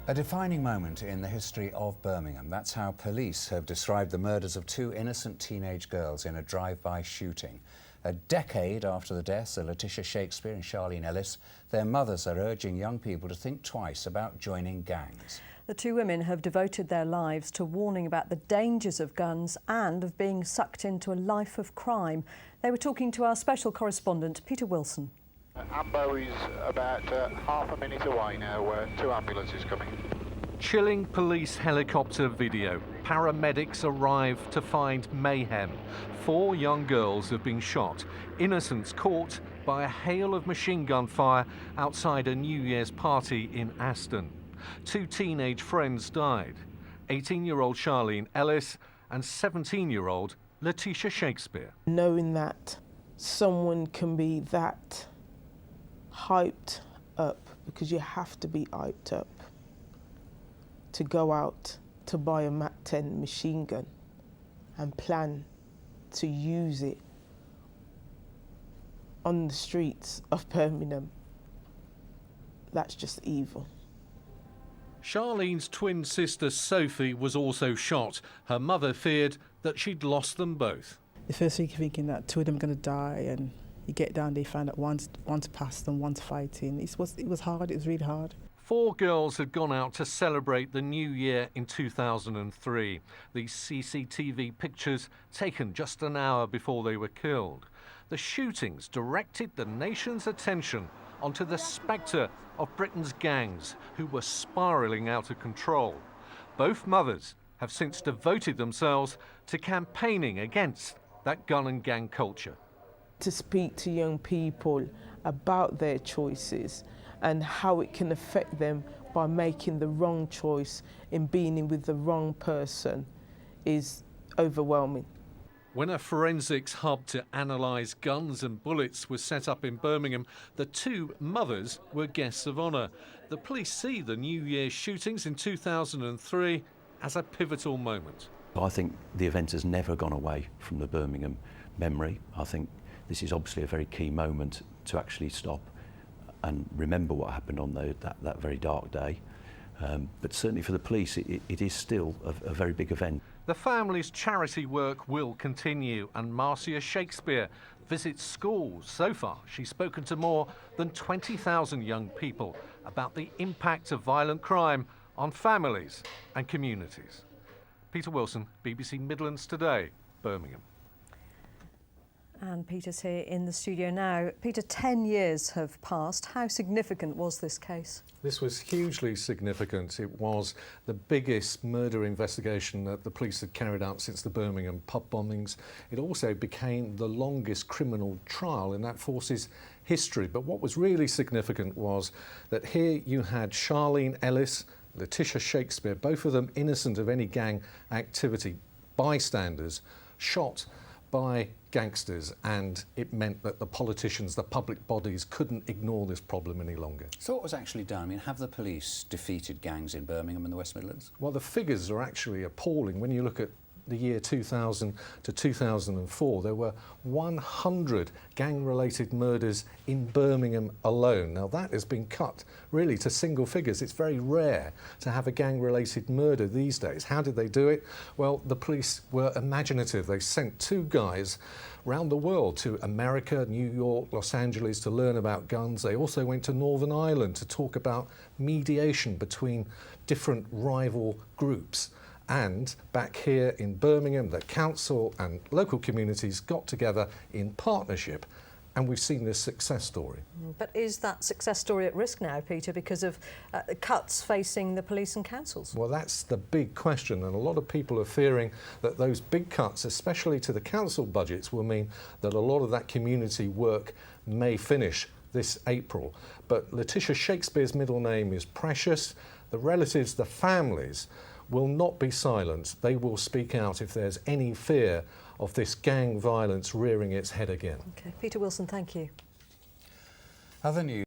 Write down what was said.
A defining moment in the history of Birmingham. That's how police have described the murders of two innocent teenage girls in a drive-by shooting. A decade after the deaths of Letisha Shakespeare and Charlene Ellis, their mothers are urging young people to think twice about joining gangs. The two women have devoted their lives to warning about the dangers of guns and of being sucked into a life of crime. They were talking to our special correspondent, Peter Wilson. Ambo is about half a minute away now, where two ambulances coming. Chilling police helicopter video. Paramedics arrive to find mayhem. 4 young girls have been shot. Innocents caught by a hail of machine gun fire outside a New Year's party in Aston. 2 teenage friends died. 18-year-old Charlene Ellis and 17-year-old Letisha Shakespeare. Knowing that someone can be that hyped up, because you have to be hyped up to go out to buy a Mac 10 machine gun and plan to use it on the streets of Birmingham. That's just evil. Charlene's twin sister Sophie was also shot. Her mother feared that she'd lost them both. The first week you're thinking that 2 of them are going to die, and you get down there, you find out one's passed and one's fighting. It was hard, it was really hard. 4 girls had gone out to celebrate the new year in 2003. These CCTV pictures taken just an hour before they were killed. The shootings directed the nation's attention onto the spectre of Britain's gangs who were spiralling out of control. Both mothers have since devoted themselves to campaigning against that gun and gang culture. To speak to young people about their choices and how it can affect them by making the wrong choice in being with the wrong person is overwhelming. When a forensics hub to analyse guns and bullets was set up in Birmingham, the 2 mothers were guests of honour. The police see the New Year's shootings in 2003 as a pivotal moment. I think the event has never gone away from the Birmingham memory. I think this is obviously a very key moment to actually stop and remember what happened on that very dark day. But certainly for the police, it is still a very big event. The family's charity work will continue, and Marcia Shakespeare visits schools. So far, she's spoken to more than 20,000 young people about the impact of violent crime on families and communities. Peter Wilson, BBC Midlands Today, Birmingham. And Peter's here in the studio now. Peter, 10 years have passed. How significant was this case? This was hugely significant. It was the biggest murder investigation that the police had carried out since the Birmingham pub bombings. It also became the longest criminal trial in that force's history. But what was really significant was that here you had Charlene Ellis, Letisha Shakespeare, both of them innocent of any gang activity, bystanders, shot by gangsters, and it meant that the politicians, the public bodies, couldn't ignore this problem any longer. So what was actually done? I mean, have the police defeated gangs in Birmingham and the West Midlands? Well, the figures are actually appalling. When you look at the year 2000 to 2004, there were 100 gang-related murders in Birmingham alone. Now, that has been cut really to single figures. It's very rare to have a gang-related murder these days. How did they do it? Well, the police were imaginative. They sent 2 guys around the world, to America, New York, Los Angeles, to learn about guns. They also went to Northern Ireland to talk about mediation between different rival groups. And back here in Birmingham, the council and local communities got together in partnership, and we've seen this success story. But is that success story at risk now, Peter, because of cuts facing the police and councils? Well, that's the big question, and a lot of people are fearing that those big cuts, especially to the council budgets, will mean that a lot of that community work may finish this April. But Letisha Shakespeare's middle name is precious. The relatives, the families, will not be silent. They will speak out if there's any fear of this gang violence rearing its head again. OK, Peter Wilson, thank you. Other news.